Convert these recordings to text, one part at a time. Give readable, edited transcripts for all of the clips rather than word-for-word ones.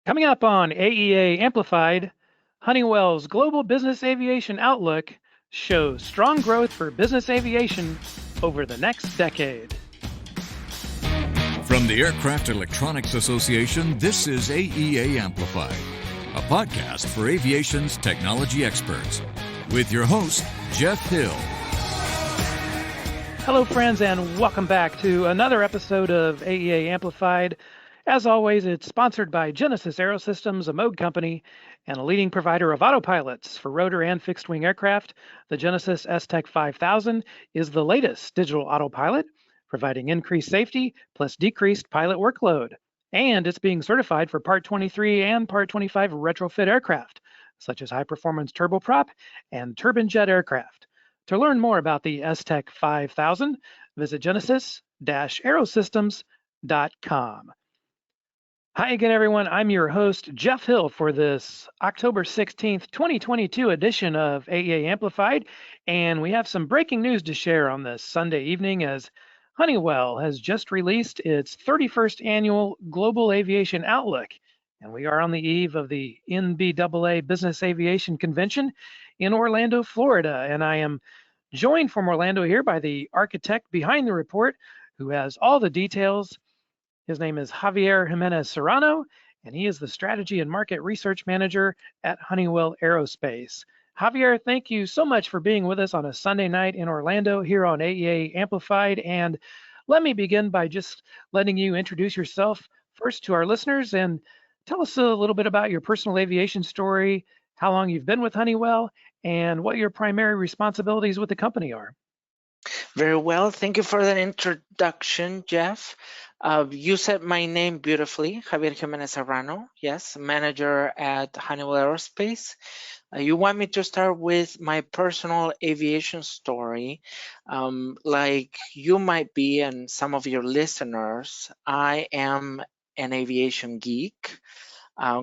Coming up on AEA Amplified, Honeywell's Global Business Aviation Outlook shows strong growth for business aviation over the next decade. From the Aircraft Electronics Association, this is AEA Amplified, a podcast for aviation's technology experts, with your host, Jeff Hill. Hello, friends, and welcome back to another episode of AEA Amplified. As always, it's sponsored by Genesis Aerosystems, a Moog company, and a leading provider of autopilots for rotor and fixed-wing aircraft. The Genesis S-Tech 5000 is the latest digital autopilot, providing increased safety plus decreased pilot workload. And it's being certified for Part 23 and Part 25 retrofit aircraft, such as high-performance turboprop and turbine jet aircraft. To learn more about the S-Tech 5000, visit genesis-aerosystems.com. Hi again, everyone. I'm your host, Jeff Hill, for this October 16th, 2022 edition of AEA Amplified. And we have some breaking news to share on this Sunday evening as Honeywell has just released its 31st annual Global Aviation Outlook. And we are on the eve of the NBAA Business Aviation Convention in Orlando, Florida. And I am joined from Orlando here by the architect behind the report who has all the details. His name is Javier Jimenez Serrano, and he is the Strategy and Market Research Manager at Honeywell Aerospace. Javier, thank you so much for being with us on a Sunday night in Orlando here on AEA Amplified. And let me begin by just letting you introduce yourself first to our listeners and tell us a little bit about your personal aviation story, how long you've been with Honeywell, and what your primary responsibilities with the company are. Very well. Thank you for that introduction, Jeff. You said my name beautifully, Javier Jimenez Serrano. Yes, manager at Honeywell Aerospace. You want me to start with my personal aviation story. Like you might be, and some of your listeners, I am an aviation geek.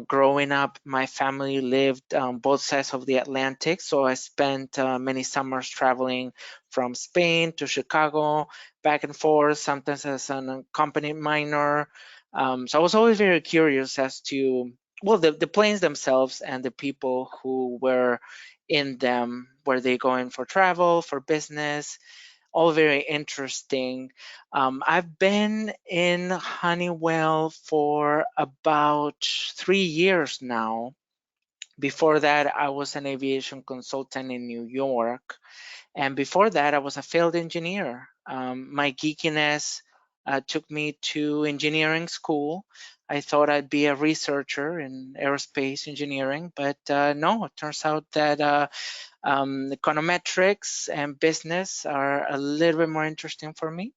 Growing up, my family lived on both sides of the Atlantic, so I spent many summers traveling from Spain to Chicago, back and forth, sometimes as an accompanied minor. So I was always very curious as to, well, the planes themselves and the people who were in them. Were they going for travel, for business? All very interesting. I've been in Honeywell for about 3 years now. Before that, I was an aviation consultant in New York. And before that, I was a field engineer. My geekiness took me to engineering school. I thought I'd be a researcher in aerospace engineering, but no, it turns out that econometrics and business are a little bit more interesting for me.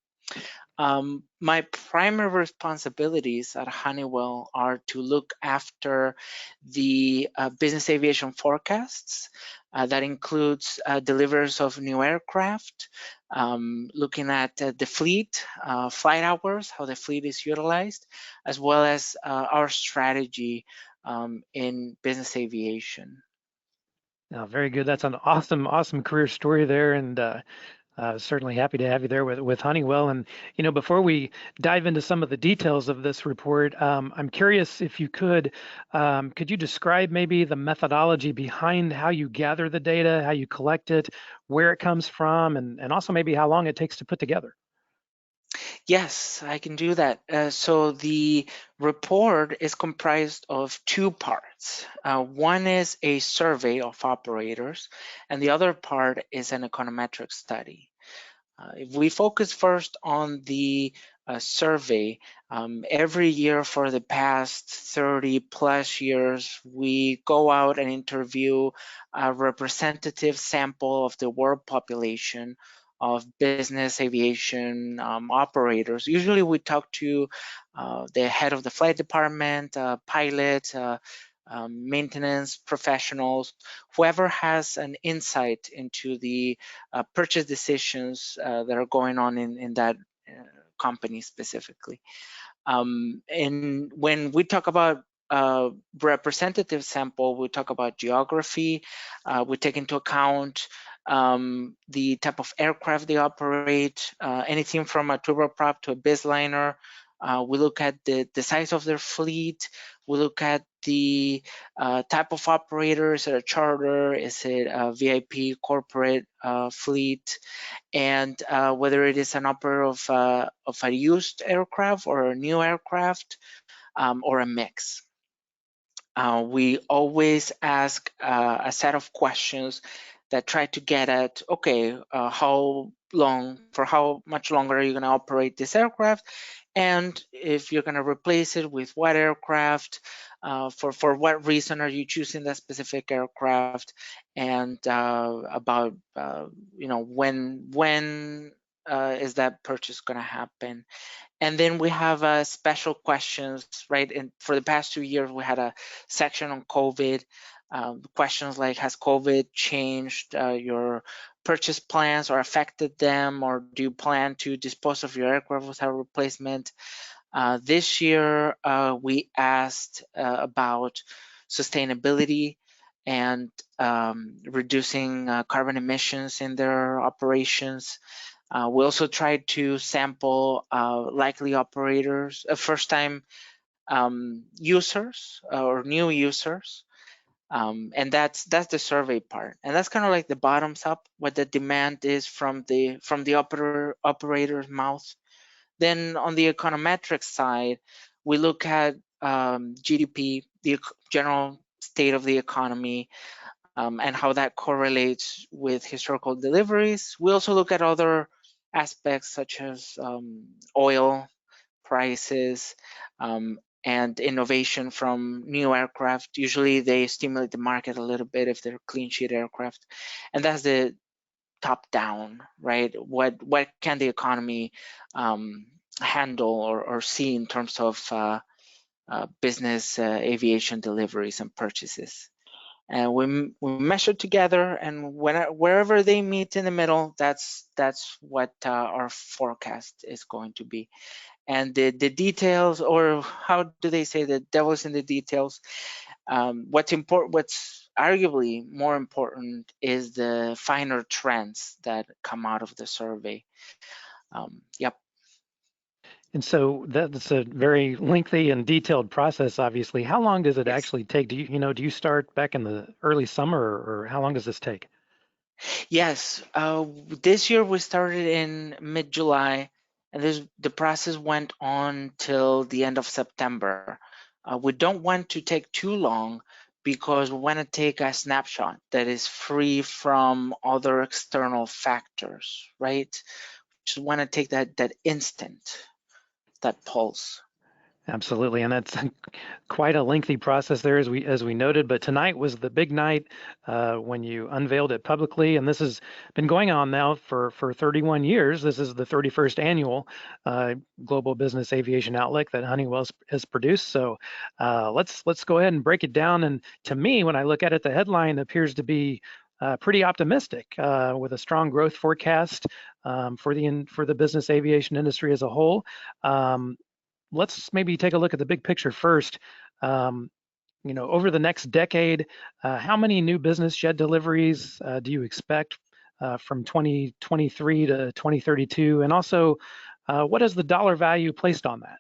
My primary responsibilities at Honeywell are to look after the business aviation forecasts. That includes deliveries of new aircraft, looking at the fleet, flight hours, how the fleet is utilized, as well as our strategy in business aviation. Very good. That's an awesome career story there, and certainly happy to have you there with Honeywell. And before we dive into some of the details of this report, I'm curious if you could you describe maybe the methodology behind how you gather the data, how you collect it, where it comes from, and also maybe how long it takes to put together? Yes, I can do that. So the report is comprised of two parts. One is a survey of operators, and the other part is an econometric study. If we focus first on the survey, every year for the past 30 plus years, we go out and interview a representative sample of the world population of business aviation operators. Usually we talk to the head of the flight department, pilot, maintenance professionals, whoever has an insight into the purchase decisions that are going on in that company specifically. And when we talk about representative sample, we talk about geography, we take into account the type of aircraft they operate, anything from a turboprop to a bizliner. We look at the size of their fleet. We look at the type of operator. Is it a charter? Is it a VIP corporate fleet? And whether it is an operator of a used aircraft or a new aircraft, or a mix. We always ask a set of questions that try to get at, okay, for how much longer are you going to operate this aircraft? And if you're going to replace it with what aircraft, for what reason are you choosing that specific aircraft? And about, when is that purchase going to happen? And then we have special questions, right? And for the past 2 years, we had a section on COVID. Questions like, has COVID changed your purchase plans or affected them? Or do you plan to dispose of your aircraft without replacement? This year, we asked about sustainability and reducing carbon emissions in their operations. We also tried to sample likely operators, first-time users or new users, and that's the survey part. And that's kind of like the bottoms up, what the demand is from the operator's mouth. Then on the econometric side, we look at GDP, the general state of the economy, and how that correlates with historical deliveries. We also look at other aspects such as oil prices and innovation from new aircraft. Usually they stimulate the market a little bit if they're clean sheet aircraft. And that's the top down, right? What can the economy handle or see in terms of business aviation deliveries and purchases? And we measure together, and wherever they meet in the middle, that's what our forecast is going to be. And the details, or how do they say, the devil's in the details. What's arguably more important is the finer trends that come out of the survey. Yep. And so that's a very lengthy and detailed process, obviously. How long does it Yes. actually take? Do you start back in the early summer, or how long does this take? Yes, this year we started in mid-July, and the process went on till the end of September. We don't want to take too long because we want to take a snapshot that is free from other external factors, right? Just want to take that instant, that pulse. Absolutely, and that's quite a lengthy process there, as we noted. But tonight was the big night when you unveiled it publicly, and this has been going on now for 31 years. This is the 31st annual Global Business Aviation Outlook that Honeywell has produced. So let's go ahead and break it down. And to me, when I look at it, the headline appears to be pretty optimistic, with a strong growth forecast for the business aviation industry as a whole. Let's maybe take a look at the big picture first. Over the next decade, how many new business jet deliveries do you expect from 2023 to 2032? And also, what is the dollar value placed on that?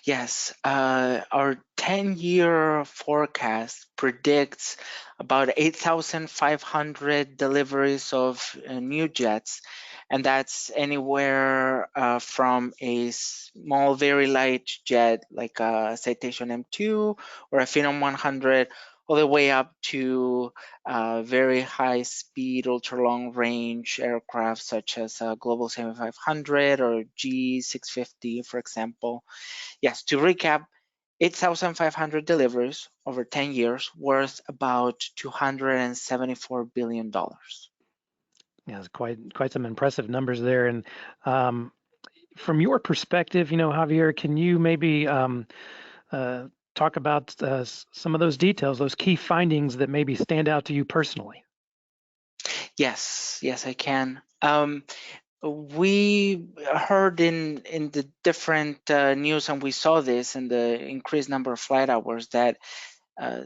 Yes, our 10-year forecast predicts about 8,500 deliveries of new jets, and that's anywhere from a small, very light jet like a Citation M2 or a Phenom 100, all the way up to very high speed, ultra long range aircraft such as Global 7500 or G650, for example. Yes, to recap, 8,500 deliveries over 10 years worth about $274 billion. Yeah, it's quite some impressive numbers there. And from your perspective, Javier, can you maybe talk about some of those details, those key findings that maybe stand out to you personally? Yes, I can. We heard in the different news, and we saw this in the increased number of flight hours, that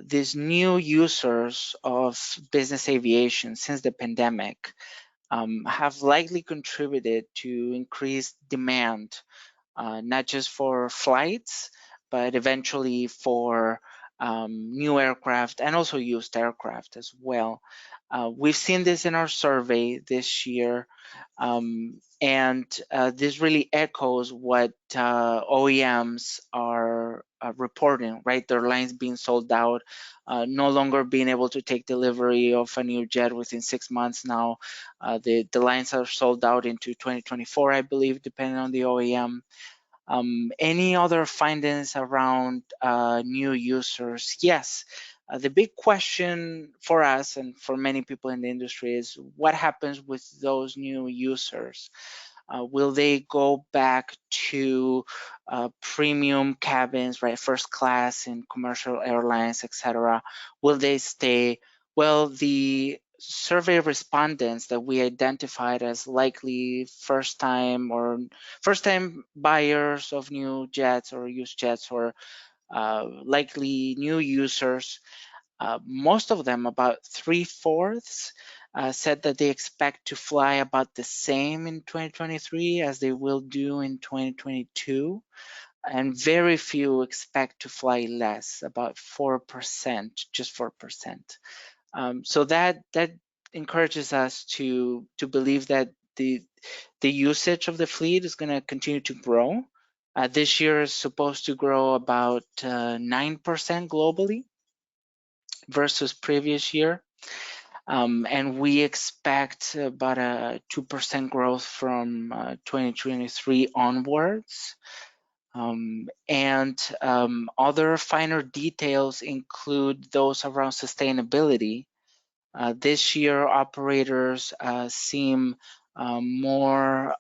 these new users of business aviation since the pandemic have likely contributed to increased demand, not just for flights, but eventually for new aircraft and also used aircraft as well. We've seen this in our survey this year, and this really echoes what OEMs are reporting, right? Their lines being sold out, no longer being able to take delivery of a new jet within 6 months now. The lines are sold out into 2024, I believe, depending on the OEM. Any other findings around new users? Yes. The big question for us and for many people in the industry is what happens with those new users? Will they go back to premium cabins, right? First class in commercial airlines, etc. Will they stay? Well, the survey respondents that we identified as likely first-time buyers of new jets or used jets, or likely new users, most of them, about 3/4, said that they expect to fly about the same in 2023 as they will do in 2022. And very few expect to fly less, about 4%, just 4%. So that encourages us to believe that the usage of the fleet is going to continue to grow. This year is supposed to grow about 9% globally versus previous year. And we expect about a 2% growth from 2023 onwards. Other finer details include those around sustainability. This year, operators seem more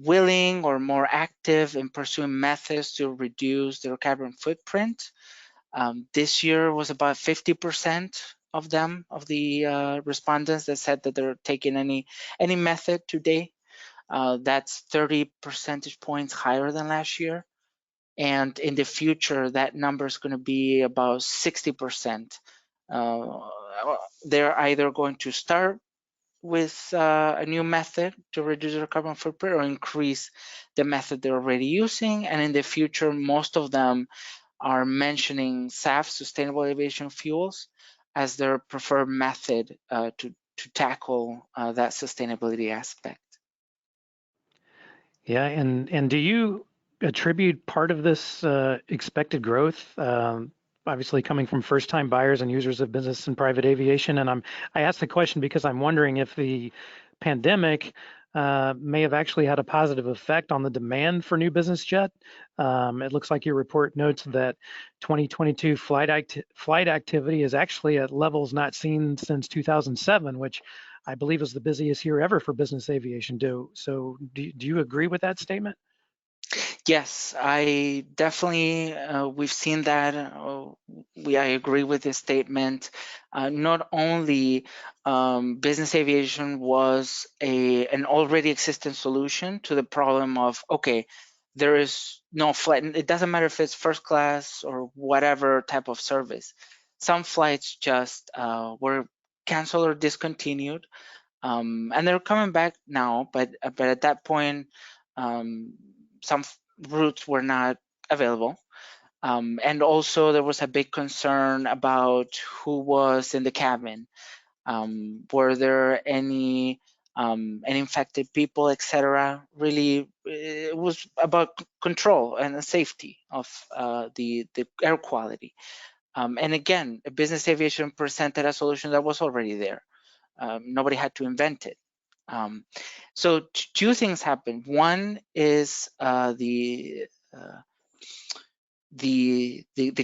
willing or more active in pursuing methods to reduce their carbon footprint. This year was about 50% of the respondents that said that they're taking any method today. That's 30 percentage points higher than last year. And in the future, that number is going to be about 60%. They're either going to start with a new method to reduce their carbon footprint or increase the method they're already using. And in the future, most of them are mentioning SAF, sustainable aviation fuels, as their preferred method to tackle that sustainability aspect. Yeah, and do you attribute part of this expected growth, obviously coming from first-time buyers and users of business and private aviation? And I asked the question because I'm wondering if the pandemic may have actually had a positive effect on the demand for new business jet. It looks like your report notes that 2022 flight activity is actually at levels not seen since 2007, which I believe was the busiest year ever for business aviation. So do you agree with that statement? Yes, I definitely, we've seen that. I agree with this statement. Not only business aviation was an already existing solution to the problem of, okay, there is no flight. It doesn't matter if it's first class or whatever type of service. Some flights just were canceled or discontinued. And they're coming back now, but at that point, some routes were not available. And also there was a big concern about who was in the cabin. Were there any infected people, etc. Really, it was about control and the safety of the air quality. And again, business aviation presented a solution that was already there. Nobody had to invent it. So two things happened. One is the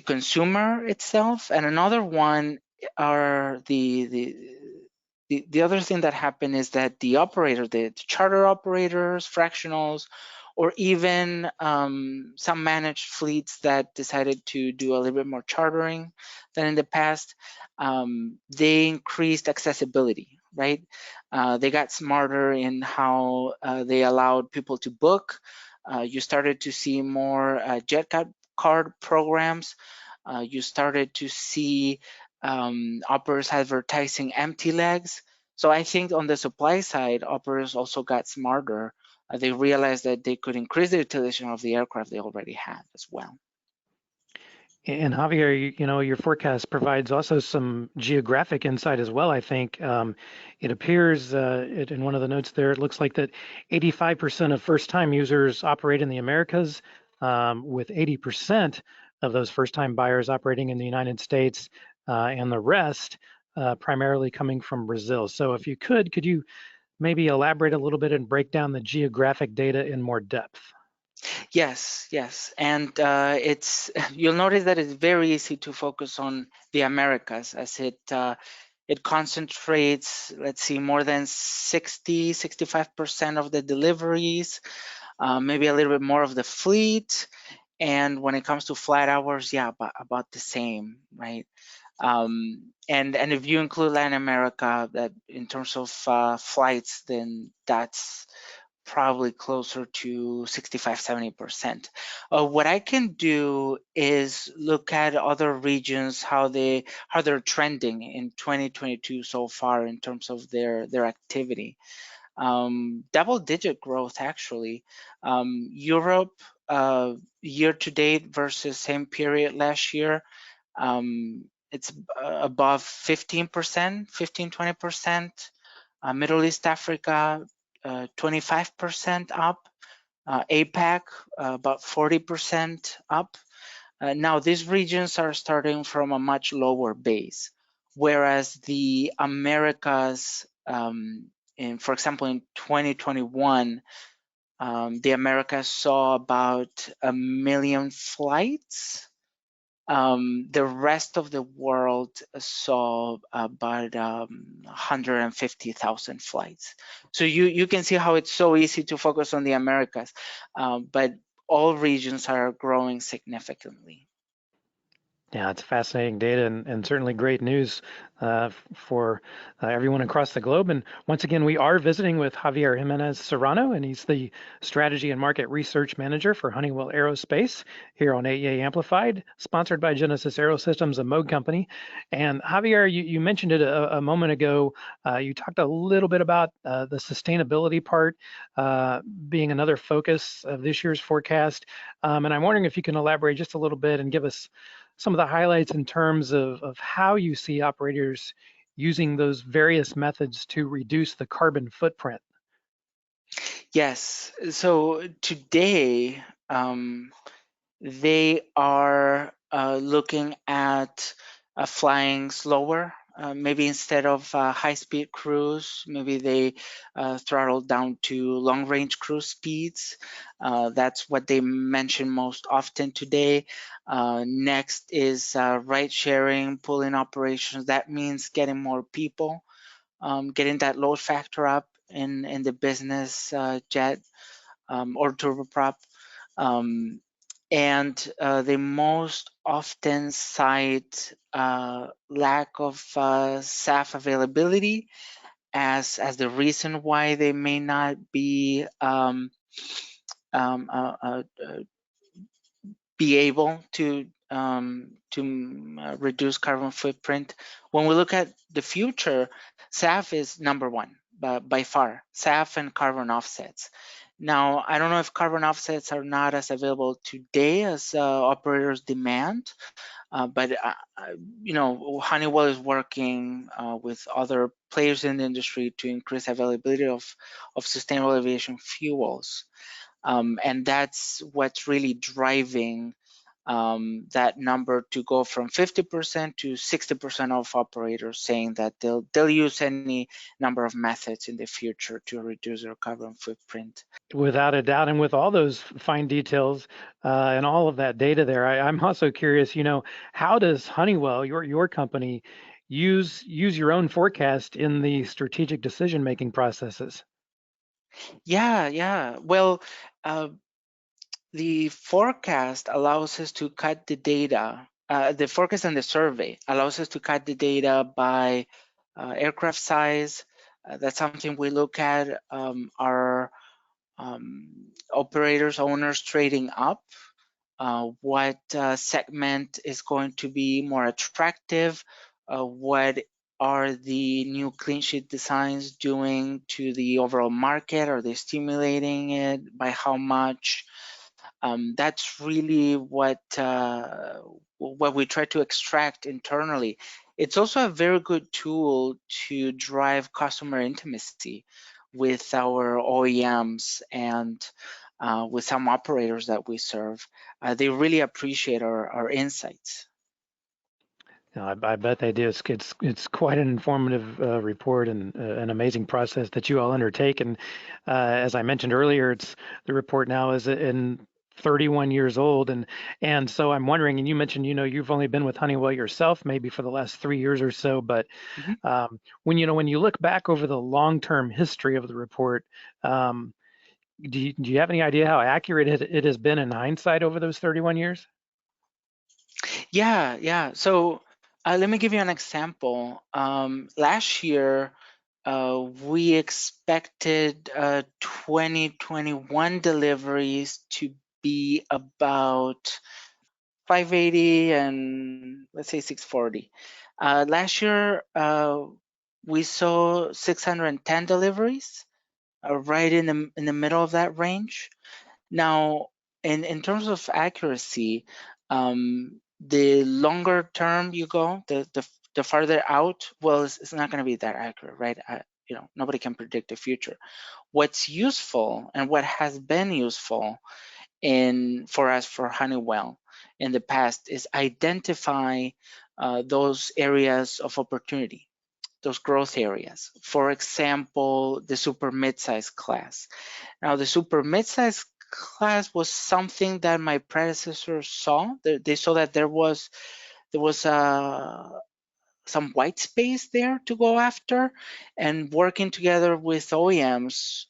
consumer itself, and another one are the other thing that happened is that the operator, the charter operators, fractionals, or even some managed fleets that decided to do a little bit more chartering than in the past, they increased accessibility, right? They got smarter in how they allowed people to book. You started to see more jet card programs. You started to see operators advertising empty legs. So I think on the supply side, operators also got smarter they realized that they could increase the utilization of the aircraft they already had as well. And Javier, your forecast provides also some geographic insight as well. I think it appears in one of the notes there, it looks like that 85% of first-time users operate in the Americas, with 80% of those first-time buyers operating in the United States, and the rest primarily coming from Brazil. So if you could you maybe elaborate a little bit and break down the geographic data in more depth? Yes, yes, and it's you'll notice that it's very easy to focus on the Americas as it concentrates, let's see, more than 65% of the deliveries, maybe a little bit more of the fleet, and when it comes to flight hours, yeah, about the same, right? And if you include Latin America, that in terms of flights, then that's probably closer to 65-70%. What I can do is look at other regions, how they're trending in 2022 so far in terms of their activity. Double-digit growth actually. Europe year to date versus same period last year, it's above 15%, 15-20%. Middle East Africa, 25% up. APAC, about 40% up. Now, these regions are starting from a much lower base, whereas the Americas, for example, in 2021, the Americas saw about 1 million flights. The rest of the world saw about 150,000 flights. So you can see how it's so easy to focus on the Americas, but all regions are growing significantly. Yeah, it's fascinating data and certainly great news for everyone across the globe. And once again, we are visiting with Javier Jimenez Serrano, and he's the Strategy and Market Research Manager for Honeywell Aerospace here on AEA Amplified, sponsored by Genesis Aerosystems, a Moog company. And Javier, you mentioned it a moment ago. You talked a little bit about the sustainability part being another focus of this year's forecast. And I'm wondering if you can elaborate just a little bit and give us some of the highlights in terms of how you see operators using those various methods to reduce the carbon footprint. Yes. So today, they are looking at flying slower. Maybe instead of high-speed cruise, maybe they throttle down to long-range cruise speeds. That's what they mention most often today. Next is ride-sharing, pooling operations. That means getting more people, getting that load factor up in the business jet or turboprop. And they most often cite lack of SAF availability as the reason why they may not be be able to reduce carbon footprint. When we look at the future, SAF is number one by far. SAF and carbon offsets. Now, I don't know if carbon offsets are not as available today as operators demand, but Honeywell is working with other players in the industry to increase availability of sustainable aviation fuels, and that's what's really driving that number to go from 50% to 60% of operators saying that they'll use any number of methods in the future to reduce their carbon footprint. Without a doubt, and with all those fine details and all of that data there, I'm also curious. How does Honeywell, your company, use your own forecast in the strategic decision-making processes? Yeah. Well, the forecast allows us to cut the data. The forecast and the survey allows us to cut the data by aircraft size. That's something we look at. Our operators, owners trading up. What segment is going to be more attractive? What are the new clean sheet designs doing to the overall market? Are they stimulating it? By how much? That's really what we try to extract internally. It's also a very good tool to drive customer intimacy with our OEMs and with some operators that we serve. They really appreciate our insights. No, I bet they do. It's quite an informative report and an amazing process that you all undertake. And as I mentioned earlier, the report now is in 31 years old, and so I'm wondering. And you mentioned, you've only been with Honeywell yourself, maybe for the last 3 years or so. But Mhm. when you look back over the long-term history of the report, um, do you have any idea how accurate it has been in hindsight over those 31 years? Yeah. So let me give you an example. Last year, we expected 2021 deliveries to be about 580 and let's say 640. Last year, we saw 610 deliveries, right in the middle of that range. Now, in terms of accuracy, the longer term you go, the farther out, well, it's not going to be that accurate, right? Nobody can predict the future. What's useful and what has been useful for us for Honeywell in the past is identify those areas of opportunity, those growth areas. For example, the super midsize class. Now, the super midsize class was something that my predecessors saw. They saw that there was some white space there to go after, and working together with OEMs,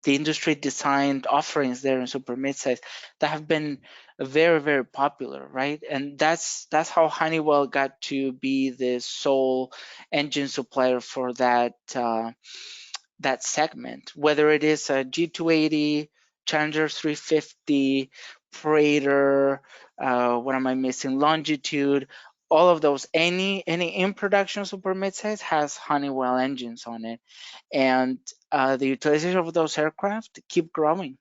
the industry designed offerings there in super midsize that have been very, very popular, right? And that's how Honeywell got to be the sole engine supplier for that segment, whether it is a G280, Challenger 350, Praetor, what am I missing? Longitude, all of those, any in production super midsize has Honeywell engines on it, and the utilization of those aircraft keep growing.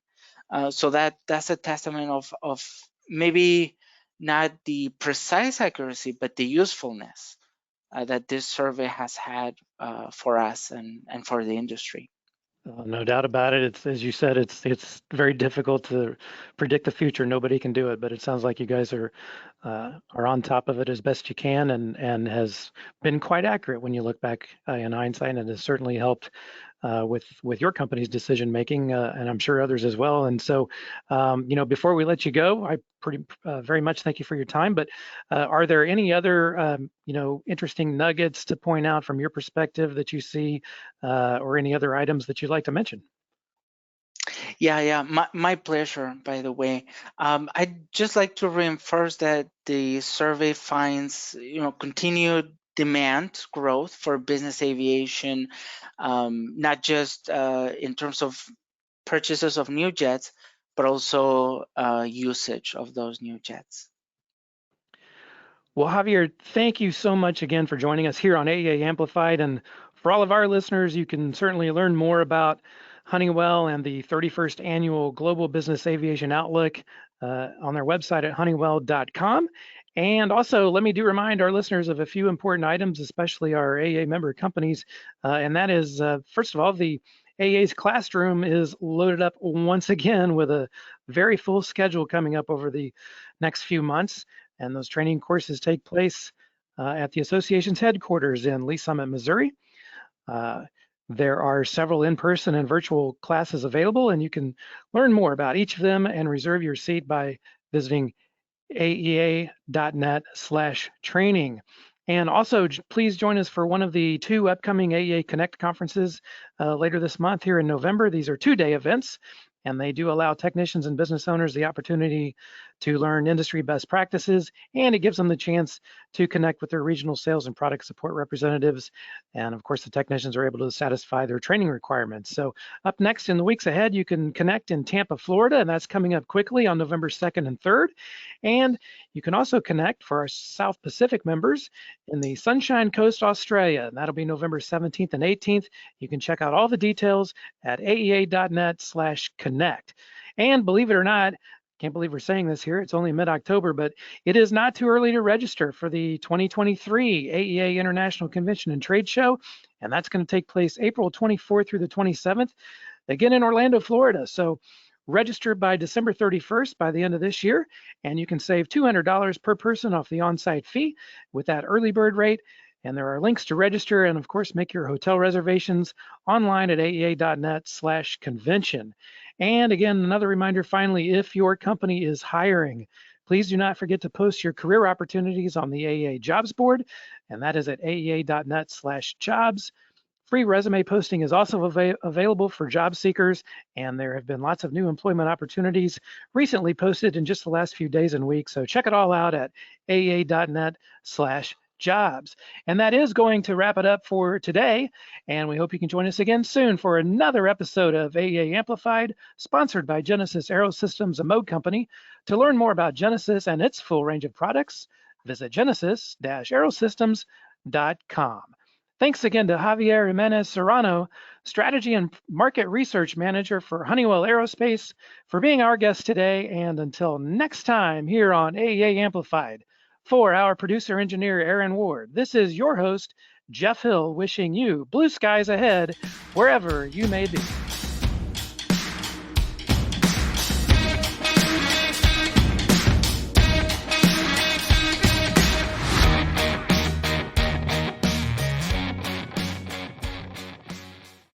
So that's a testament of maybe not the precise accuracy, but the usefulness that this survey has had for us and for the industry. No doubt about it. It's, as you said, it's very difficult to predict the future. Nobody can do it, but it sounds like you guys are on top of it as best you can, and has been quite accurate when you look back in hindsight, and has certainly helped with your company's decision making, and I'm sure others as well. And so, before we let you go, I very much thank you for your time. But are there any other interesting nuggets to point out from your perspective that you see, or any other items that you'd like to mention? Yeah, my pleasure, by the way. I'd just like to reinforce that the survey finds, continued demand growth for business aviation, not just in terms of purchases of new jets, but also usage of those new jets. Well, Javier, thank you so much again for joining us here on AEA Amplified. And for all of our listeners, you can certainly learn more about Honeywell and the 31st Annual Global Business Aviation Outlook on their website at honeywell.com. And also, let me remind our listeners of a few important items, especially our AEA member companies. And that is, first of all, the AEA's classroom is loaded up once again with a very full schedule coming up over the next few months. And those training courses take place at the association's headquarters in Lee Summit, Missouri. There are several in-person and virtual classes available, and you can learn more about each of them and reserve your seat by visiting aea.net/training. And also, please join us for one of the 2 upcoming AEA Connect conferences later this month here in November. These are 2-day events, and they do allow technicians and business owners the opportunity to learn industry best practices, and it gives them the chance to connect with their regional sales and product support representatives. And of course, the technicians are able to satisfy their training requirements. So up next in the weeks ahead, you can connect in Tampa, Florida, and that's coming up quickly on November 2nd and 3rd. And you can also connect for our South Pacific members in the Sunshine Coast, Australia, and that'll be November 17th and 18th. You can check out all the details at aea.net/connect. And believe it or not, can't believe we're saying this here, it's only mid-October, but it is not too early to register for the 2023 AEA International Convention and Trade Show, and that's going to take place April 24th through the 27th, again in Orlando, Florida. So register by December 31st by the end of this year, and you can save $200 per person off the on-site fee with that early bird rate. And there are links to register and, of course, make your hotel reservations online at aea.net/convention. And again, another reminder, finally, if your company is hiring, please do not forget to post your career opportunities on the AEA jobs board, and that is at aea.net/jobs. Free resume posting is also available for job seekers, and there have been lots of new employment opportunities recently posted in just the last few days and weeks. So check it all out at aea.net/jobs. And that is going to wrap it up for today. And we hope you can join us again soon for another episode of AEA Amplified, sponsored by Genesis Aerosystems, a Moog company. To learn more about Genesis and its full range of products, visit genesis-aerosystems.com. Thanks again to Javier Jimenez Serrano, Strategy and Market Research Manager for Honeywell Aerospace, for being our guest today. And until next time here on AEA Amplified, for our producer engineer, Aaron Ward, this is your host, Jeff Hill, wishing you blue skies ahead wherever you may be.